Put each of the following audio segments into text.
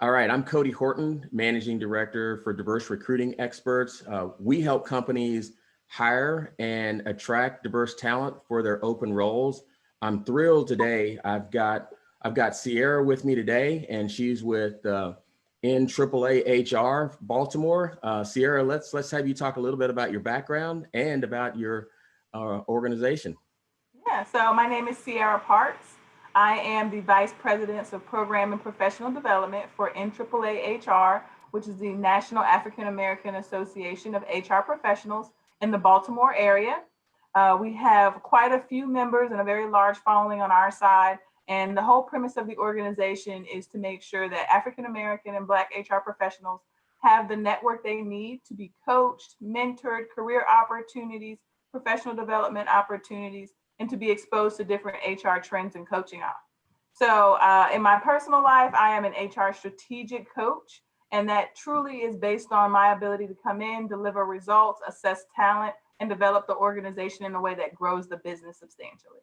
All right, I'm Cody Horton, Managing Director for Diverse Recruiting Experts. We help companies hire and attract diverse talent for their open roles. I'm thrilled today. I've got Ciera with me today, and she's with NAAAHR Baltimore. Ciera, let's have you talk a little bit about your background and about your organization. Yeah, so my name is Ciera Parks. I am the Vice President of Program and Professional Development for NAAAHR, which is the National African American Association of HR Professionals in the Baltimore area. We have quite a few members and a very large following on our side. And the whole premise of the organization is to make sure that African American and Black HR professionals have the network they need to be coached, mentored, career opportunities, professional development opportunities, and to be exposed to different HR trends and coaching on. So in my personal life, I am an HR strategic coach, and that truly is based on my ability to come in, deliver results, assess talent, and develop the organization in a way that grows the business substantially.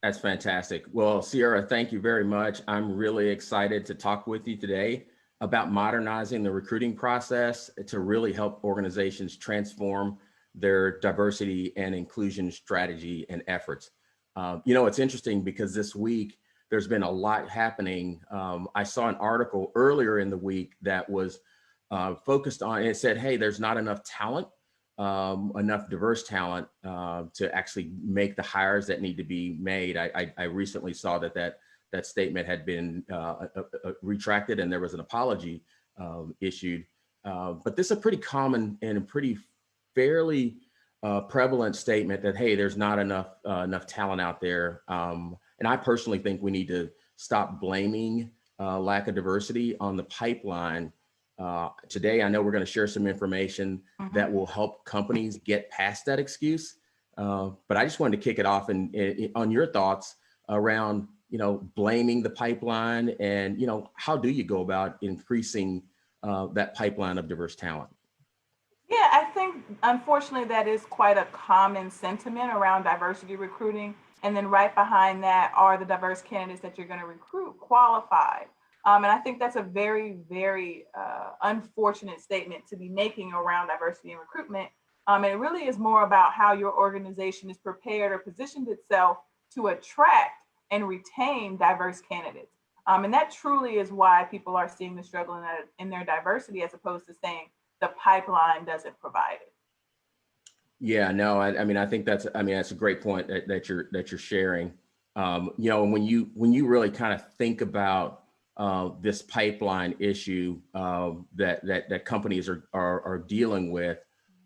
That's fantastic. Well, Ciera, thank you very much. I'm really excited to talk with you today about modernizing the recruiting process to really help organizations transform their diversity and inclusion strategy and efforts. It's interesting because this week there's been a lot happening. I saw an article earlier in the week that was focused on, it said, hey, there's not enough talent, enough diverse talent to actually make the hires that need to be made. I recently saw that statement had been retracted and there was an apology issued. But this is a pretty common and a pretty fairly prevalent statement that, hey, there's not enough talent out there. And I personally think we need to stop blaming lack of diversity on the pipeline. Today, I know we're going to share some information that will help companies get past that excuse. But I just wanted to kick it off on your thoughts around, blaming the pipeline and, how do you go about increasing that pipeline of diverse talent? Yeah, I think unfortunately that is quite a common sentiment around diversity recruiting. And then right behind that are the diverse candidates that you're going to recruit qualified. And I think that's a very, very unfortunate statement to be making around diversity and recruitment. And it really is more about how your organization is prepared or positioned itself to attract and retain diverse candidates. And that truly is why people are seeing the struggle in their diversity, as opposed to saying the pipeline doesn't provide it. Yeah, no, I think that's a great point that you're sharing. And when you really kind of think about this pipeline issue that companies are dealing with,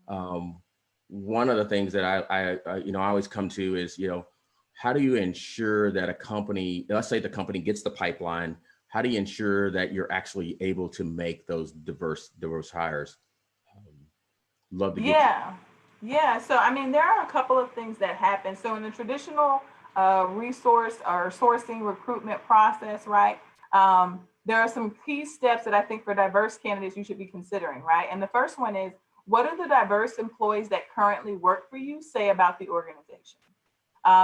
one of the things that I always come to is, how do you ensure that a company, let's say the company gets the pipeline, how do you ensure that you're actually able to make those diverse hires? Love to get Yeah. So, there are a couple of things that happen. So in the traditional resource or sourcing recruitment process, right? There are some key steps that I think for diverse candidates you should be considering, right? And the first one is, what do the diverse employees that currently work for you say about the organization?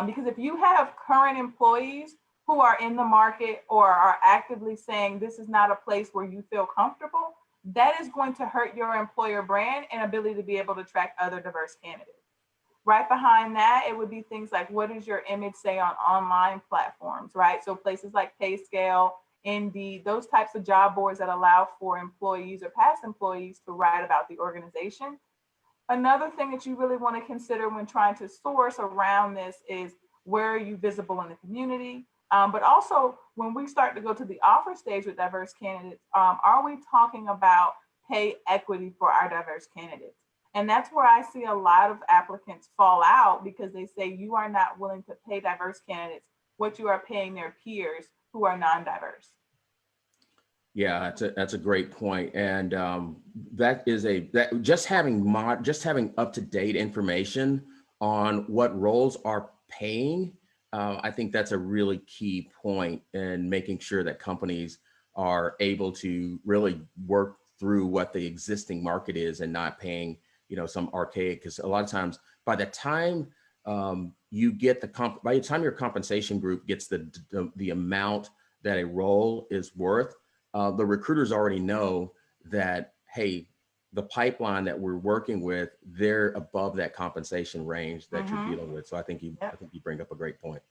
Because if you have current employees who are in the market or are actively saying this is not a place where you feel comfortable, that is going to hurt your employer brand and ability to be able to attract other diverse candidates. Right behind that, it would be things like, what does your image say on online platforms, right? So places like PayScale, Indeed, those types of job boards that allow for employees or past employees to write about the organization. Another thing that you really want to consider when trying to source around this is, where are you visible in the community? But also, when we start to go to the offer stage with diverse candidates, are we talking about pay equity for our diverse candidates? And that's where I see a lot of applicants fall out, because they say you are not willing to pay diverse candidates what you are paying their peers who are non-diverse. Yeah, that's a great point, and just having up-to-date information on what roles are paying. I think that's a really key point in making sure that companies are able to really work through what the existing market is and not paying, some archaic. Because a lot of times, by the time your compensation group gets the amount that a role is worth, the recruiters already know that, hey, the pipeline that we're working with, they're above that compensation range that you're dealing with. So I think you bring up a great point.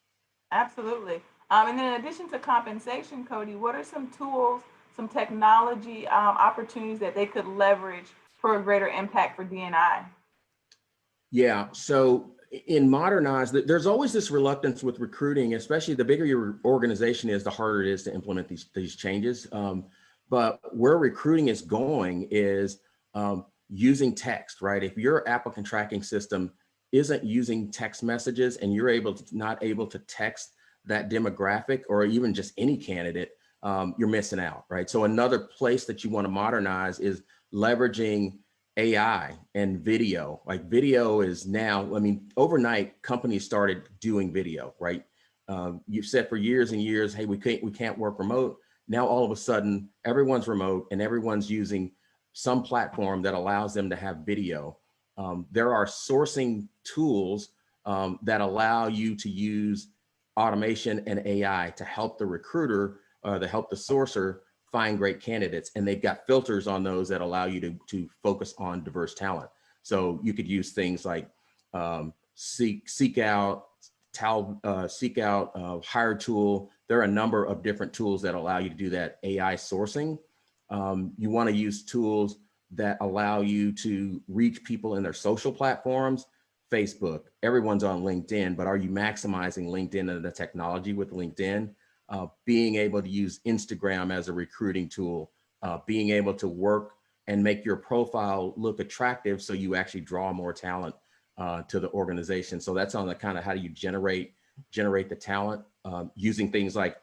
Absolutely. And then in addition to compensation, Cody, what are some tools, some technology opportunities that they could leverage for a greater impact for D&I? Yeah, so in modernize, there's always this reluctance with recruiting, especially the bigger your organization is, the harder it is to implement these changes. But where recruiting is going is using text, right? If your applicant tracking system isn't using text messages and you're not able to text that demographic or even just any candidate, you're missing out, right? So another place that you want to modernize is leveraging AI and video. Like video is now, I mean, overnight companies started doing video, right? You've said for years and years, hey, we can't work remote. Now all of a sudden everyone's remote and everyone's using some platform that allows them to have video. There are sourcing tools that allow you to use automation and AI to help the recruiter, to help the sourcer find great candidates. And they've got filters on those that allow you to focus on diverse talent. So you could use things like seek out, hire tool. There are a number of different tools that allow you to do that AI sourcing. You want to use tools that allow you to reach people in their social platforms. Facebook, everyone's on LinkedIn, but are you maximizing LinkedIn and the technology with LinkedIn? Being able to use Instagram as a recruiting tool, being able to work and make your profile look attractive so you actually draw more talent to the organization. So that's on the kind of how do you generate the talent, using things like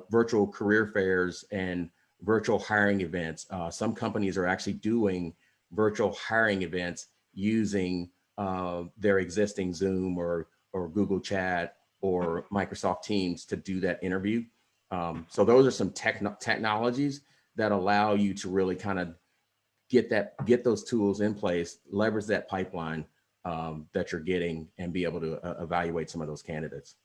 virtual career fairs and virtual hiring events. Some companies are actually doing virtual hiring events using their existing Zoom or Google Chat or Microsoft Teams to do that interview. So those are some technologies that allow you to really kind of get those tools in place, leverage that pipeline that you're getting, and be able to evaluate some of those candidates.